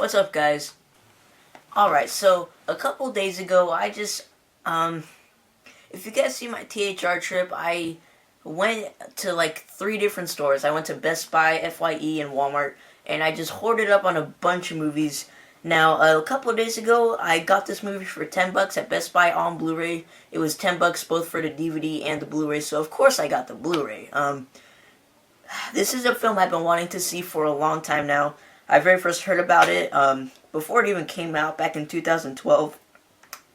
What's up, guys? Alright, so a couple days ago, if you guys see my THR trip, I went to like 3 different stores. I went to Best Buy, FYE, and Walmart, and I just hoarded up on a bunch of movies. Now, a couple of days ago, I got this movie for $10 at Best Buy on Blu-ray. It was $10 both for the DVD and the Blu-ray, so of course I got the Blu-ray. This is a film I've been wanting to see for a long time now. I very first heard about it before it even came out back in 2012.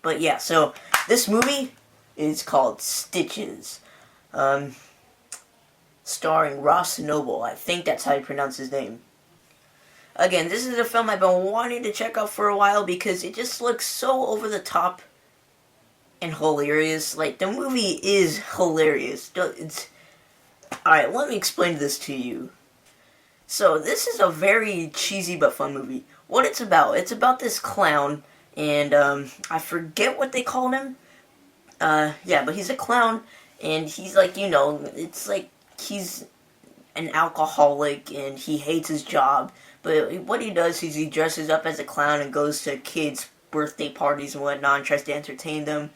But yeah, so this movie is called Stitches, starring Ross Noble. I think that's how you pronounce his name. Again, this is a film I've been wanting to check out for a while because it just looks so over the top and hilarious. Like, the movie is hilarious. Alright, let me explain this to you. So, this is a very cheesy but fun movie. What it's about this clown, and, I forget what they called him. Yeah, but he's a clown, and he's like, it's like he's an alcoholic, and he hates his job. But what he does is he dresses up as a clown and goes to kids' birthday parties and whatnot and tries to entertain them.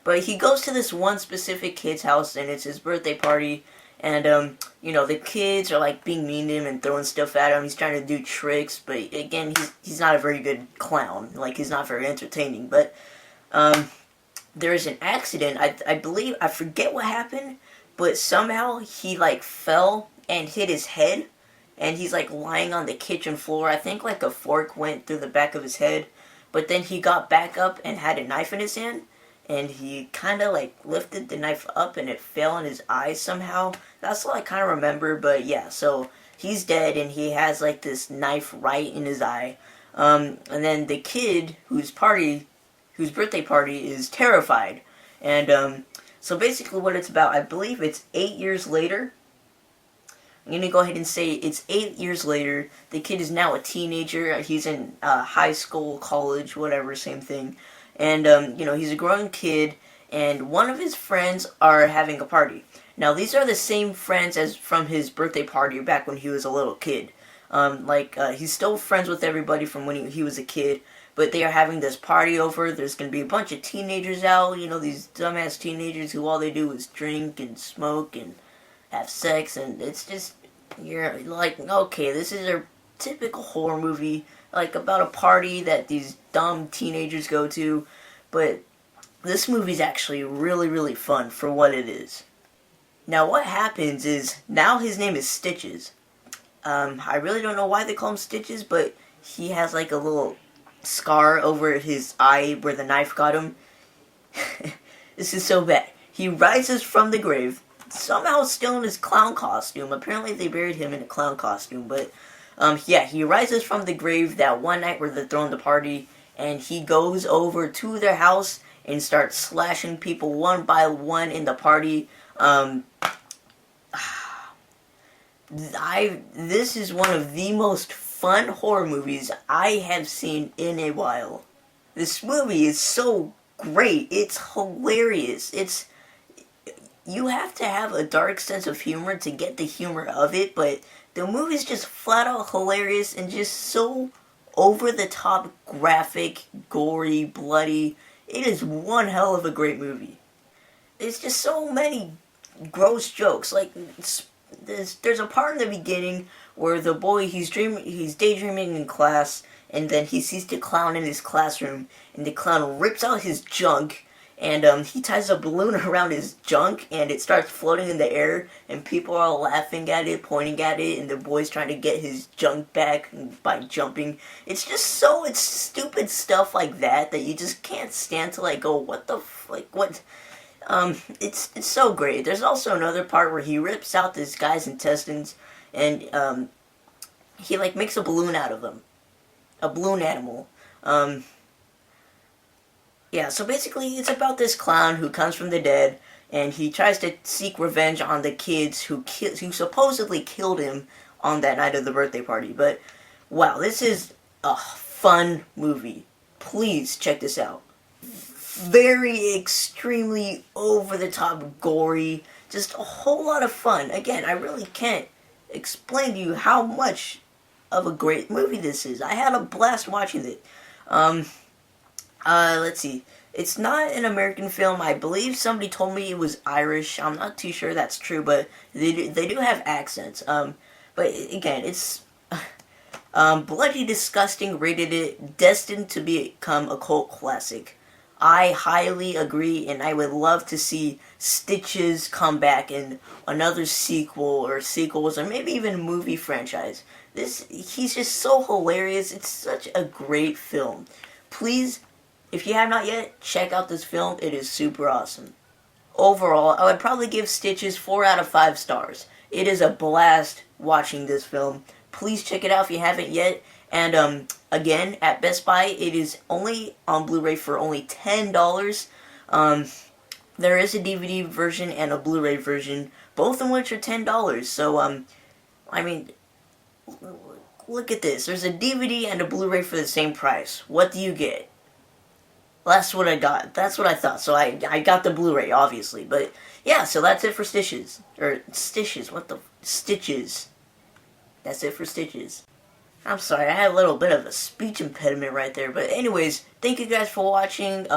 But he goes to this one specific kid's house, and it's his birthday party. And, the kids are, like, being mean to him and throwing stuff at him. He's trying to do tricks, but, again, he's not a very good clown. Like, he's not very entertaining. But, there's an accident. I believe, I forget what happened, but somehow he, like, fell and hit his head. And he's, like, lying on the kitchen floor. I think, like, a fork went through the back of his head. But then he got back up and had a knife in his hand. And he kind of, like, lifted the knife up and it fell in his eye somehow. That's all I kind of remember, but yeah, so he's dead and he has, like, this knife right in his eye. And then the kid whose birthday party is terrified. And, so basically what it's about, I believe it's 8 years later. I'm going to go ahead and say it's 8 years later. The kid is now a teenager. He's in high school, college, whatever, same thing. And, he's a growing kid, and one of his friends are having a party. Now, these are the same friends as from his birthday party back when he was a little kid. He's still friends with everybody from when he was a kid, but they are having this party over. There's going to be a bunch of teenagers out, these dumbass teenagers who all they do is drink and smoke and have sex, and it's just, you're like, okay, this is a typical horror movie, like, about a party that these dumb teenagers go to, but this movie's actually really, really fun for what it is. Now, what happens is, now his name is Stitches. I really don't know why they call him Stitches, but he has, like, a little scar over his eye where the knife got him. This is so bad. He rises from the grave, somehow still in his clown costume. Apparently they buried him in a clown costume, but he rises from the grave that one night where they're throwing the party, and he goes over to their house and starts slashing people one by one in the party. This is one of the most fun horror movies I have seen in a while. This movie is so great. It's hilarious. You have to have a dark sense of humor to get the humor of it, but the movie's just flat out hilarious and just so over-the-top, graphic, gory, bloody. It is one hell of a great movie. There's just so many gross jokes. Like, there's a part in the beginning where the boy, he's daydreaming in class, and then he sees the clown in his classroom, and the clown rips out his junk, and he ties a balloon around his junk, and it starts floating in the air, and people are all laughing at it, pointing at it, and the boy's trying to get his junk back by jumping. It's stupid stuff like that you just can't stand to, like, go, what the what? It's so great. There's also another part where he rips out this guy's intestines, and, he, like, makes a balloon out of them. A balloon animal. Yeah, so basically it's about this clown who comes from the dead, and he tries to seek revenge on the kids who supposedly killed him on that night of the birthday party. But, wow, this is a fun movie. Please check this out. Very extremely over-the-top gory, just a whole lot of fun. Again, I really can't explain to you how much of a great movie this is. I had a blast watching it. Let's see. It's not an American film. I believe somebody told me it was Irish. I'm not too sure that's true, but they do have accents. But again, it's Bloody Disgusting rated it, destined to become a cult classic. I highly agree, and I would love to see Stitches come back in another sequel or sequels, or maybe even a movie franchise. He's just so hilarious. It's such a great film. Please, if you have not yet, check out this film. It is super awesome. Overall, I would probably give Stitches 4 out of 5 stars. It is a blast watching this film. Please check it out if you haven't yet. And again, at Best Buy, it is only on Blu-ray for only $10. There is a DVD version and a Blu-ray version, both of which are $10. So, I mean, look at this. There's a DVD and a Blu-ray for the same price. What do you get? That's what I got. That's what I thought. So I got the Blu-ray, obviously. But yeah, so that's it for Stitches. Or Stitches. What the? Stitches. That's it for Stitches. I'm sorry, I had a little bit of a speech impediment right there. But anyways, thank you guys for watching.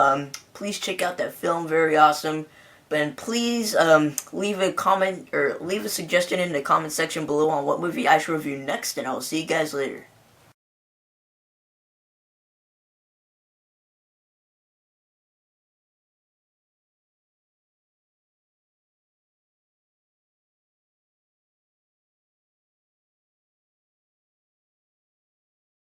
Please check out that film. Very awesome. And please leave a comment or leave a suggestion in the comment section below on what movie I should review next. And I will see you guys later.